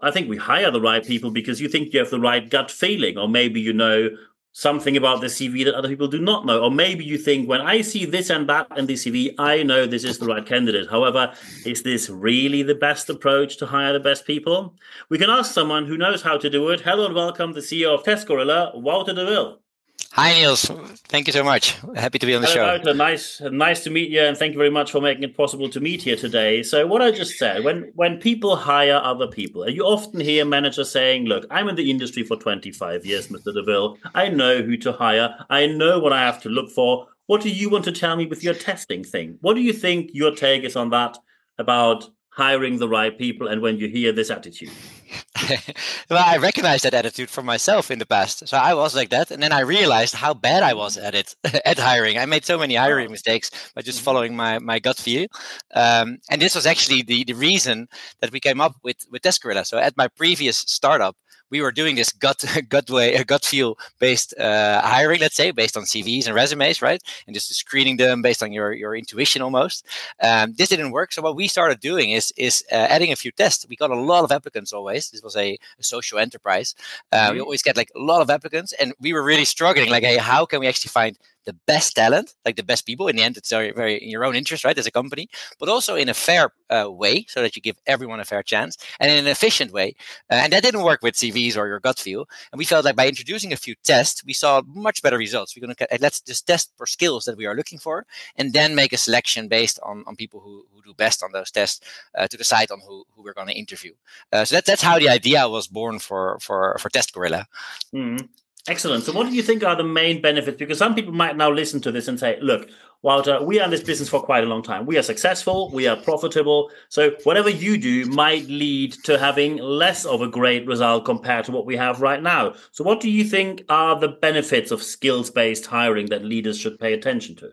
I think we hire the right people because you think you have the right gut feeling, or maybe you know something about the CV that other people do not know. Or maybe you think, when I see this and that in the CV, I know this is the right candidate. However, is this really the best approach to hire the best people? We can ask someone who knows how to do it. Hello and welcome, the CEO of TestGorilla, Wouter Durville. Hi, Niels. Thank you so much. Happy to be on the Hello, show. Wouter. Nice to meet you, and thank you very much for making it possible to meet here today. So, what I just said, when people hire other people, you often hear managers saying, "Look, I'm in the industry for 25 years, Mr. Durville. I know who to hire. I know what I have to look for. What do you want to tell me with your testing thing? What do you think your take is on that about hiring the right people?" And when you hear this attitude. Well, I recognized that attitude from myself in the past. So I was like that. And then I realized how bad I was at it, at hiring. I made so many hiring mistakes by just following my gut feel. And this was actually the reason that we came up with TestGorilla. So at my previous startup, we were doing this gut feel based hiring, let's say, based on CVs and resumes, right? And just screening them based on your intuition almost. This didn't work. So what we started doing is adding a few tests. We got a lot of applicants always. This was a social enterprise. We always get like a lot of applicants, and we were really struggling. Like, hey, how can we actually find the best talent, like the best people? In the end, it's very in your own interest, right, as a company, but also in a fair way, so that you give everyone a fair chance, and in an efficient way. And that didn't work with CVs or your gut feel. And we felt like by introducing a few tests, we saw much better results. We're going to let's just test for skills that we are looking for, and then make a selection based on people who do best on those tests to decide on who we're going to interview. So that's how the idea was born for TestGorilla. Mm-hmm. Excellent. So what do you think are the main benefits? Because some people might now listen to this and say, look, Wouter, we are in this business for quite a long time. We are successful. We are profitable. So whatever you do might lead to having less of a great result compared to what we have right now. So what do you think are the benefits of skills-based hiring that leaders should pay attention to?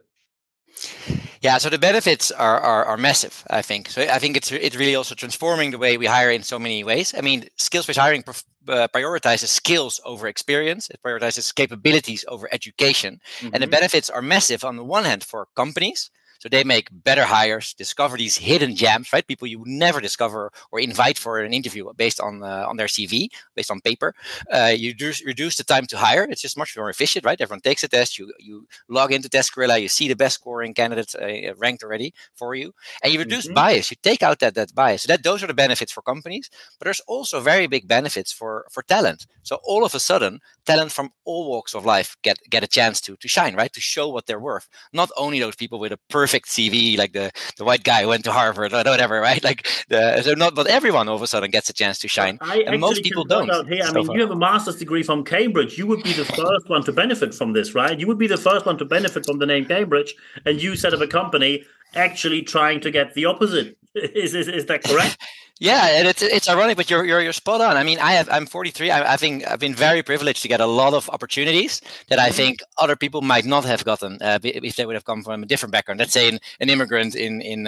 Yeah, so the benefits are massive, I think. So I think it's really also transforming the way we hire in so many ways. I mean, skills-based hiring prioritizes skills over experience. It prioritizes capabilities over education. And the benefits are massive on the one hand for companies. So they make better hires, discover these hidden gems, right? People you would never discover or invite for an interview based on their CV, based on paper. You reduce the time to hire. It's just much more efficient, right? Everyone takes a test. You log into TestGorilla. You see the best scoring candidates ranked already for you, and you reduce bias. You take out that bias. So those are the benefits for companies. But there's also very big benefits for talent. So all of a sudden, talent from all walks of life get a chance to shine, right? To show what they're worth. Not only those people with a perfect CV, like the white guy who went to Harvard or whatever, right? But everyone all of a sudden gets a chance to shine, and most people point don't. out here, I mean, you have a master's degree from Cambridge. You would be the first one to benefit from this, right? You would be the first one to benefit from the name Cambridge, and you set up a company actually trying to get the opposite. Is that correct? Yeah, and it's ironic, but you're spot on. I mean, I'm 43. I think I've been very privileged to get a lot of opportunities that I think other people might not have gotten if they would have come from a different background. Let's say an immigrant in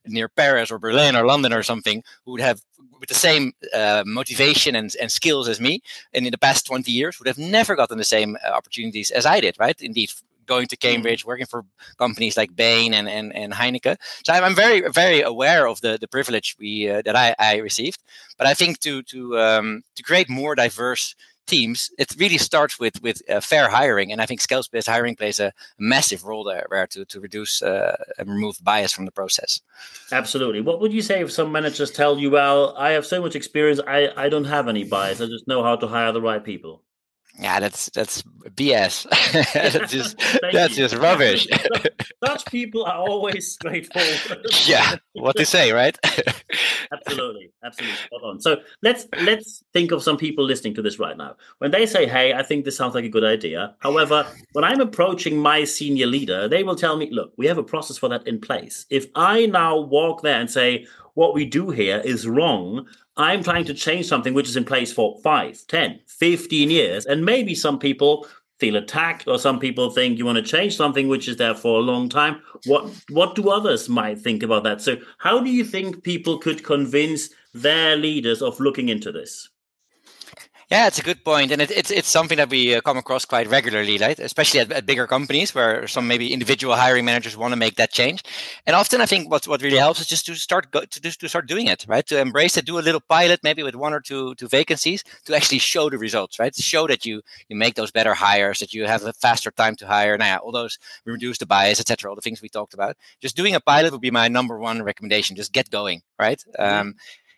near Paris or Berlin or London or something, who would have with the same motivation and skills as me, and in the past 20 years would have never gotten the same opportunities as I did. Right? Indeed. Going to Cambridge, working for companies like Bain and Heineken. So I'm very, very aware of the privilege that I received. But I think to create more diverse teams, it really starts with fair hiring. And I think skills-based hiring plays a massive role there to reduce and remove bias from the process. Absolutely. What would you say if some managers tell you, well, I have so much experience, I don't have any bias. I just know how to hire the right people? Yeah, that's BS. that's just rubbish. Such people are always straightforward. Yeah, what to say, right? Absolutely, spot on. So let's think of some people listening to this right now. When they say, "Hey, I think this sounds like a good idea." However, when I'm approaching my senior leader, they will tell me, "Look, we have a process for that in place. If I now walk there and say what we do here is wrong, I'm trying to change something which is in place for 5, 10, 15 years. And maybe some people feel attacked, or some people think you want to change something which is there for a long time. What do others might think about that? So how do you think people could convince their leaders of looking into this? Yeah, it's a good point, and it's something that we come across quite regularly, right? Especially at bigger companies where some maybe individual hiring managers want to make that change. And often, I think what really helps is just to start doing it, right? To embrace it, do a little pilot, maybe with one or two vacancies, to actually show the results, right? To show that you make those better hires, that you have a faster time to hire. Now, yeah, all those reduce the bias, etc. All the things we talked about. Just doing a pilot would be my number one recommendation. Just get going, right?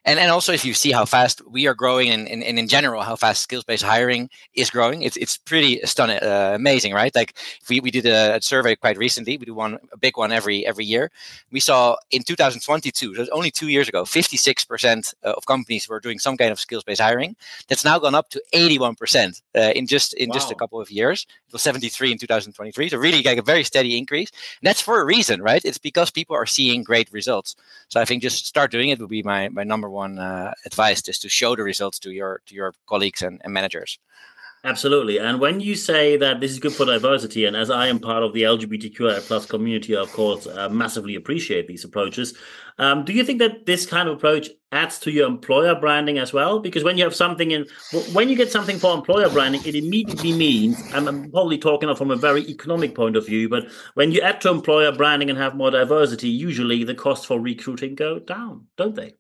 And also, if you see how fast we are growing, and in general how fast skills-based hiring is growing, it's pretty stunning, amazing, right? Like we did a survey quite recently. We do a big one every year. We saw in 2022, so only 2 years ago, 56% of companies were doing some kind of skills-based hiring. That's now gone up to 81% in just a couple of years. It was 73 in 2023, so really like a very steady increase. And that's for a reason, right? It's because people are seeing great results. So I think just start doing it would be my number one advice, just to show the results to your colleagues and managers. Absolutely. And when you say that this is good for diversity, and as I am part of the LGBTQI plus community, of course, massively appreciate these approaches. Do you think that this kind of approach adds to your employer branding as well? Because when you have something when you get something for employer branding, it immediately means, I'm probably talking from a very economic point of view, but when you add to employer branding and have more diversity, usually the costs for recruiting go down, don't they?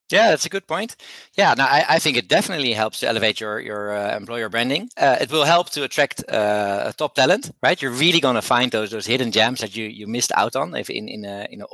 Yeah, that's a good point. Yeah, now I think it definitely helps to elevate your employer branding. It will help to attract top talent, right? You're really going to find those hidden gems that you missed out on if in an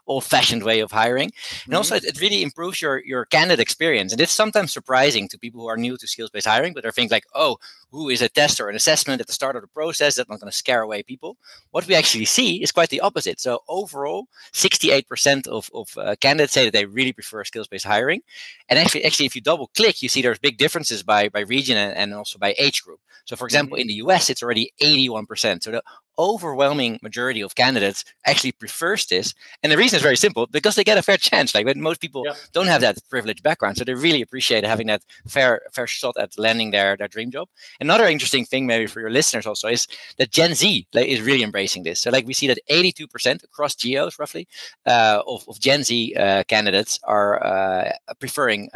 old fashioned way of hiring. And also, it really improves your candidate experience. And it's sometimes surprising to people who are new to skills based hiring, but they think like, oh, who is a test or an assessment at the start of the process? That's not going to scare away people. What we actually see is quite the opposite. So overall, 68% of candidates say that they really prefer skills-based hiring. And actually, if you double click, you see there's big differences by region and also by age group. So for example, in the US, it's already 81%. So the overwhelming majority of candidates actually prefers this. And the reason is very simple, because they get a fair chance. Like most people don't have that privileged background. So they really appreciate having that fair shot at landing their dream job. Another interesting thing maybe for your listeners also is that Gen Z is really embracing this. So like we see that 82% across geos roughly of Gen Z candidates are preferring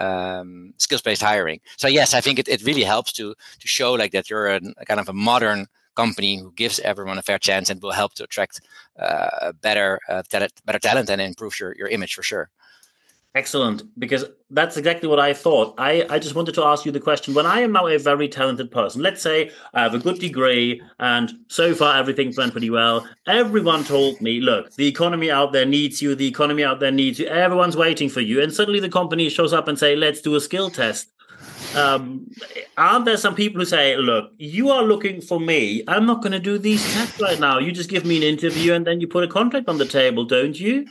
skills-based hiring. So yes, I think it really helps to show like that you're a kind of a modern company who gives everyone a fair chance and will help to attract better talent and improve your image for sure. Excellent, because that's exactly what I thought. I just wanted to ask you the question. When I am now a very talented person, let's say I have a good degree and so far everything's went pretty well. Everyone told me, look, the economy out there needs you. The economy out there needs you. Everyone's waiting for you. And suddenly the company shows up and say, let's do a skill test. Aren't there some people who say, look, you are looking for me. I'm not going to do these tests right now. You just give me an interview and then you put a contract on the table, don't you?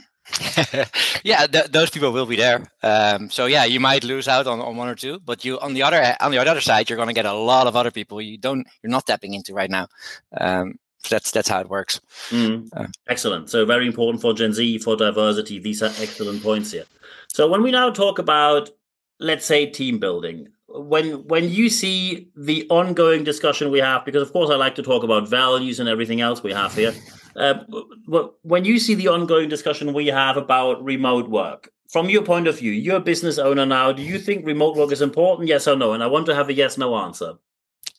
Yeah, those people will be there. So yeah, you might lose out on one or two, but you on the other side, you're going to get a lot of other people you're not tapping into right now. So that's how it works. Excellent. So very important for Gen Z, for diversity. These are excellent points here. So when we now talk about, let's say, team building, when you see the ongoing discussion we have, because of course I like to talk about values and everything else we have here. When you see the ongoing discussion we have about remote work, from your point of view, you're a business owner now, do you think remote work is important? Yes or no? And I want to have a yes/no answer.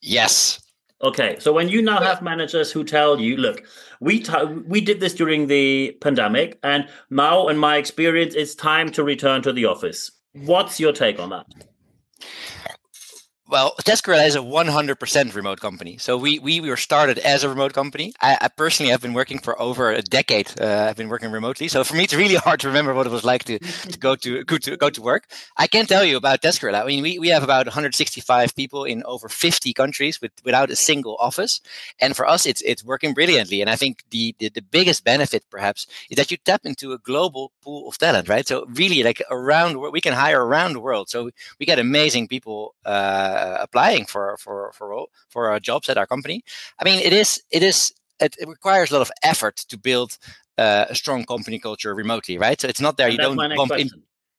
Yes. Okay, so when you now have managers who tell you, look, we did this during the pandemic, and now, in my experience, it's time to return to the office. What's your take on that? Well, TestGorilla is a 100% remote company. So we were started as a remote company. I personally have been working for over a decade. I've been working remotely. So for me, it's really hard to remember what it was like to go to work. I can tell you about TestGorilla. I mean, we have about 165 people in over 50 countries without a single office. And for us, it's working brilliantly. And I think the biggest benefit perhaps is that you tap into a global pool of talent, right? So really like we can hire around the world. So we get amazing people applying for jobs at our company. I mean, it requires a lot of effort to build a strong company culture remotely, right? So it's not there. And you that's don't my next bump question.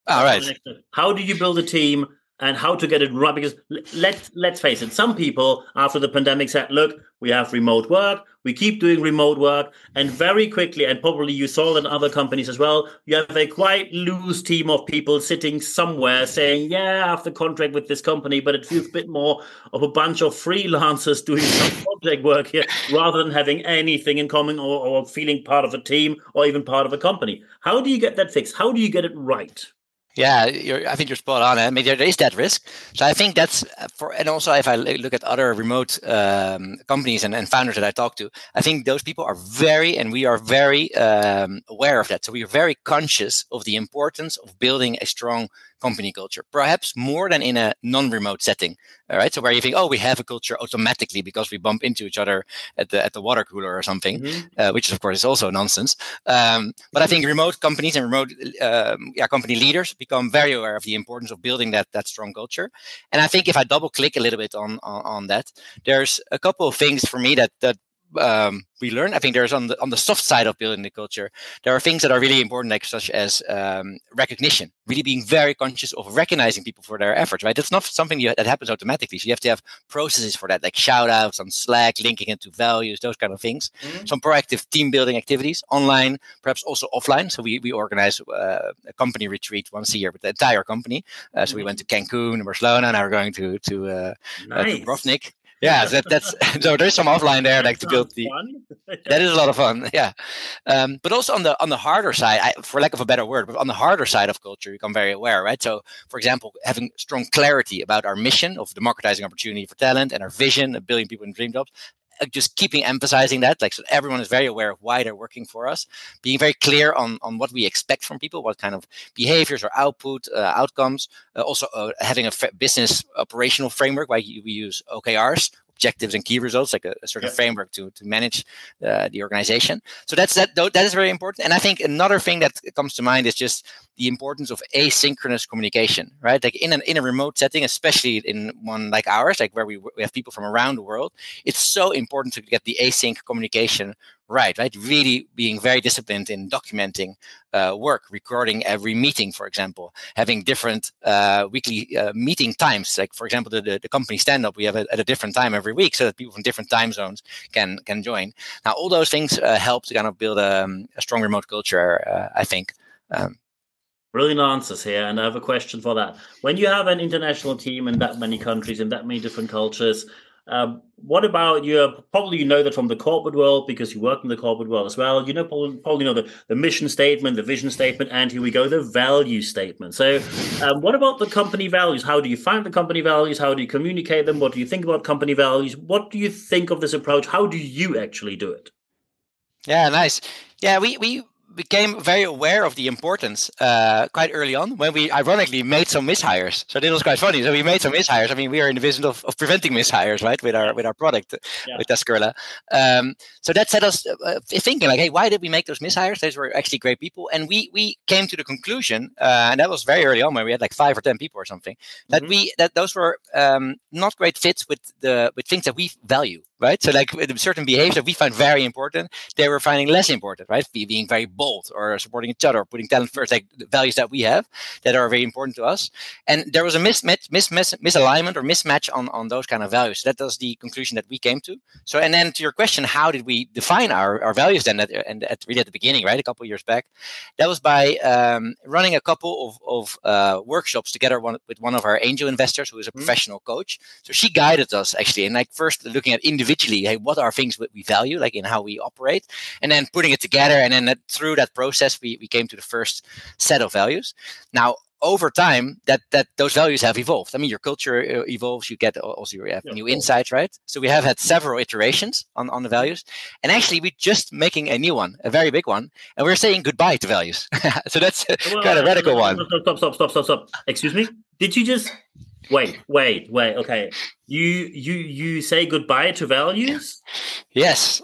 in. All right. How do you build a team and how to get it right. Because let's face it, some people after the pandemic said, look, we have remote work, we keep doing remote work, and very quickly, and probably you saw that in other companies as well, you have a quite loose team of people sitting somewhere saying, yeah, I have the contract with this company, but it feels a bit more of a bunch of freelancers doing some project work here rather than having anything in common or feeling part of a team or even part of a company. How do you get that fixed? How do you get it right? Yeah, I think you're spot on. I mean, there is that risk. So I think that's and also if I look at other remote companies and founders that I talk to, I think those people are we are very aware of that. So we are very conscious of the importance of building a strong company culture, perhaps more than in a non-remote setting. All right, so where you think, oh, we have a culture automatically because we bump into each other at the water cooler or something, which of course is also nonsense. But I think remote companies and remote company leaders become very aware of the importance of building that strong culture. And I think if I double click a little bit on that, there's a couple of things for me that we learn. I think there's on the soft side of building the culture, there are things that are really important, like such as recognition, really being very conscious of recognizing people for their efforts, right? That's not something that happens automatically. So you have to have processes for that, like shout outs on Slack, linking it to values, those kind of things. Some proactive team building activities online, perhaps also offline. So we organize a company retreat once a year with the entire company. So we went to Cancun and Barcelona, and now we're going to Dubrovnik. Yeah, so that's so there's some offline there, like to build the. That is a lot of fun, yeah. But also on the harder side, for lack of a better word, but on the harder side of culture, you become very aware, right? So, for example, having strong clarity about our mission of democratizing opportunity for talent and our vision, 1 billion people in dream jobs. Just keeping emphasizing that, like, so everyone is very aware of why they're working for us, being very clear on what we expect from people, what kind of behaviors or output, outcomes, also having a business operational framework, why we use OKRs, objectives and key results, like a sort of framework to manage the organization. So that is very important. And I think another thing that comes to mind is just the importance of asynchronous communication, right? Like in a remote setting, especially in one like ours, like where we have people from around the world, it's so important to get the async communication right? Really being very disciplined in documenting work, recording every meeting, for example, having different weekly meeting times. Like, for example, the company stand-up, we have at a different time every week so that people from different time zones can join. Now, all those things help to kind of build a strong remote culture, I think. Brilliant answers here. And I have a question for that. When you have an international team in that many countries, in that many different cultures, what about probably you know that from the corporate world because you work in the corporate world as well. You know, probably know the mission statement, the vision statement, and here we go, the value statement. So what about the company values? How do you find the company values? How do you communicate them? What do you think about company values? What do you think of this approach? How do you actually do it? Yeah, nice. Yeah, we became very aware of the importance quite early on when we ironically made some mishires. So this was quite funny. So we made some mishires. I mean, we are in the business of preventing mishires, right, with our product, with TestGorilla. So that set us thinking like, hey, why did we make those mishires? Those were actually great people. And we came to the conclusion, and that was very early on when we had like 5 or 10 people or something, that those were not great fits with things that we value. Right, so like with certain behaviors that we find very important, they were finding less important. Right, being very bold or supporting each other, or putting talent first, like the values that we have that are very important to us. And there was a misalignment or mismatch on those kind of values. So that was the conclusion that we came to. So, and then to your question, how did we define our values then? Really at the beginning, right, a couple of years back, that was by running a couple of workshops together with one of our angel investors, who is a professional coach. So she guided us actually, and like first looking at individually, hey, what are things that we value, like in how we operate, and then putting it together. And then through that process, we came to the first set of values. Now, over time, that those values have evolved. I mean, your culture evolves. You get also you have new insights, right? So we have had several iterations on the values, and actually, we're just making a new one, a very big one, and we're saying goodbye to values. So that's kind of radical one. Stop. Excuse me. Did you just wait? Okay. You say goodbye to values? Yes.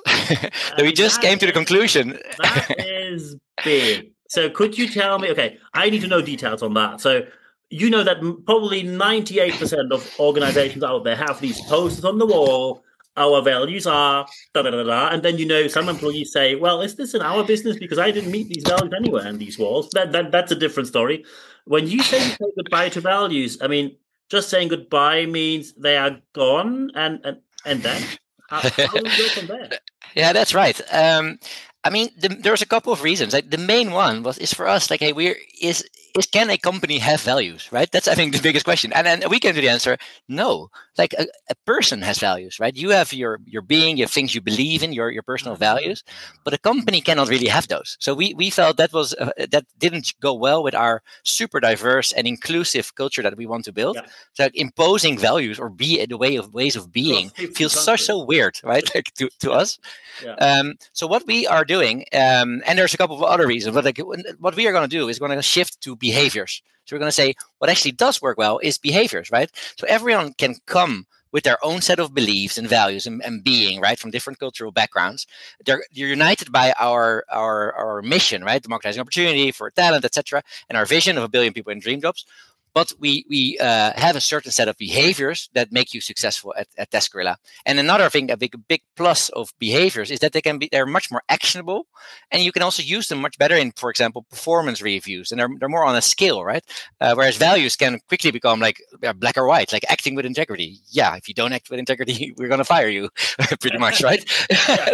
So we just came to the conclusion. That is big. So could you tell me, okay, I need to know details on that. So you know that probably 98% of organizations out there have these posters on the wall. Our values are da-da-da-da. And then, you know, some employees say, well, is this in our business? Because I didn't meet these values anywhere in these walls. That's a different story. When you say goodbye to values, I mean, just saying goodbye means they are gone, and then how do we go from there? Yeah, that's right. I mean, there's a couple of reasons. Like the main one is for us, like, hey, can a company have values, right? That's, I think, the biggest question. And then we came to the answer, no. Like a person has values, right? You have your being, you have things you believe in, your personal values, but a company cannot really have those. So we felt that was that didn't go well with our super diverse and inclusive culture that we want to build. So like, imposing values or ways of being feels so weird, right? Like to us. So what we are doing, and there's a couple of other reasons, but like what we are going to do is going to shift to behaviors. So we're going to say what actually does work well is behaviors, right? So everyone can come with their own set of beliefs and values and being, right, from different cultural backgrounds. They're united by our mission, right, democratizing opportunity for talent, etc., and our vision of 1 billion people in dream jobs. But we have a certain set of behaviors that make you successful at TestGorilla. And another thing, a big plus of behaviors is that they're much more actionable, and you can also use them much better in, for example, performance reviews. And they're more on a scale, right? Whereas values can quickly become like black or white, like acting with integrity. Yeah, if you don't act with integrity, we're gonna fire you, pretty much, right?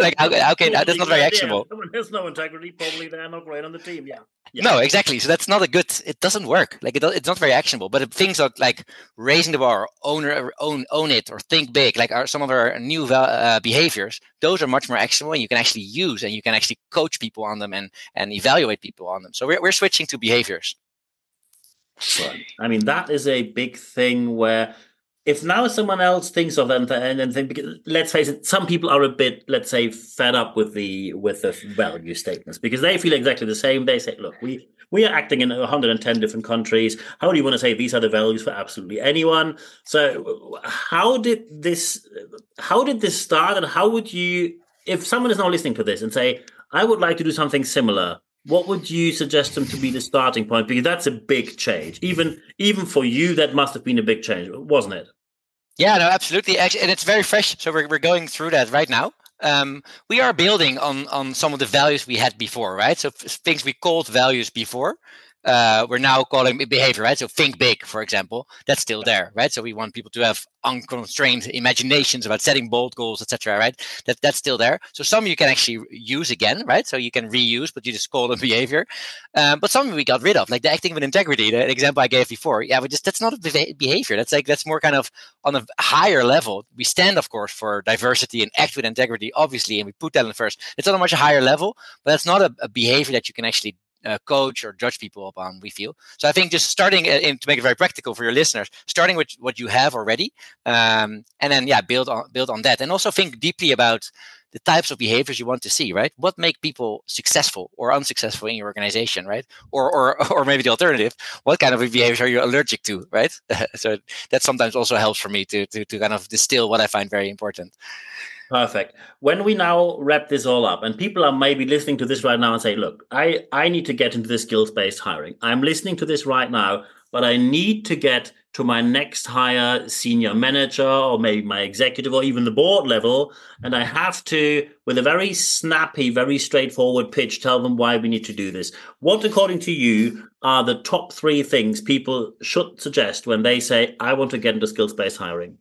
Like how can that's not very actionable. Someone has no integrity, probably they're not great on the team. Yeah. No, exactly. So that's not it doesn't work. Like it's not very actionable. But things like raising the bar, own it, or think big, like some of our new behaviors, those are much more actionable, and you can actually use, and you can actually coach people on them and evaluate people on them. So we're switching to behaviors. Right. I mean, that is a big thing where if now someone else thinks of them and think, let's face it, some people are a bit, let's say, fed up with the value statements because they feel exactly the same. They say, look, we are acting in 110 different countries. How do you want to say these are the values for absolutely anyone? So how did this start, and how would you, if someone is now listening to this and say, I would like to do something similar, what would you suggest them to be the starting point? Because that's a big change. Even for you, that must have been a big change, wasn't it? Yeah, no, absolutely. Actually, and it's very fresh. So we're going through that right now. We are building on some of the values we had before, right? So things we called values before, we're now calling behavior, right? So think big, for example, that's still there, right? So we want people to have unconstrained imaginations about setting bold goals, etc., right? That's still there. So some you can actually use again, right? So you can reuse, but you just call them behavior. But some we got rid of, like the acting with integrity, the example I gave before. Yeah, that's not a behavior. That's more kind of on a higher level. We stand, of course, for diversity and act with integrity, obviously, and we put that in first. It's on a much higher level, but that's not a behavior that you can actually coach or judge people upon, we feel. So I think just starting to make it very practical for your listeners, starting with what you have already, and then build on that, and also think deeply about the types of behaviors you want to see, right? What make people successful or unsuccessful in your organization, right? Or maybe the alternative, what kind of behaviors are you allergic to, right? So that sometimes also helps for me to kind of distill what I find very important. Perfect. When we now wrap this all up, and people are maybe listening to this right now and say, look, I need to get into the skills-based hiring. I'm listening to this right now, but I need to get to my next hire, senior manager, or maybe my executive, or even the board level. And I have to, with a very snappy, very straightforward pitch, tell them why we need to do this. What, according to you, are the top 3 things people should suggest when they say, I want to get into skills-based hiring?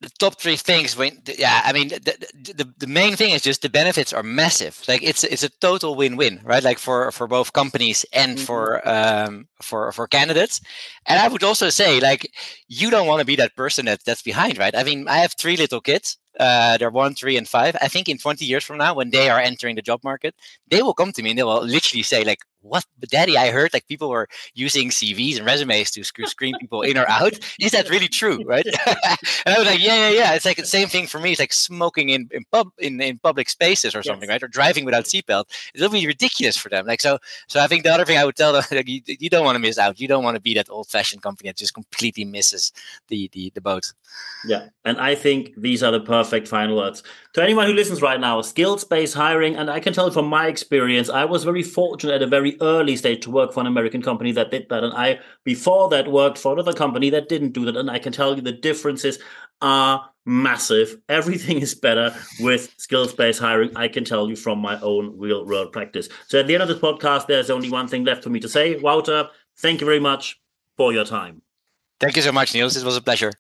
The top 3 things, I mean, the main thing is just the benefits are massive. Like it's a total win-win, right? Like for both companies and for candidates. And I would also say, like, you don't want to be that person that's behind, right? I mean, I have 3 little kids. They're 1, 3, and 5. I think in 20 years from now, when they are entering the job market, they will come to me and they will literally say, like, what, Daddy, I heard like people were using CVs and resumes to screen people in or out. Is that really true, right? And I was like, yeah. It's like the same thing for me. It's like smoking in public spaces or something, right? Or driving without seatbelt. It'll be ridiculous for them. Like so I think the other thing I would tell them, like, you don't want to miss out. You don't want to be that old-fashioned company that just completely misses the boat. Yeah, and I think these are the perfect final words. To anyone who listens right now, skills-based hiring, and I can tell you from my experience, I was very fortunate at a very early stage to work for an American company that did that, and I, before that, worked for another company that didn't do that, and I can tell you the differences are massive. Everything is better with skills-based hiring, I can tell you from my own real-world practice. So at the end of this podcast, there's only one thing left for me to say. Wouter, thank you very much for your time. Thank you so much, Niels. It was a pleasure.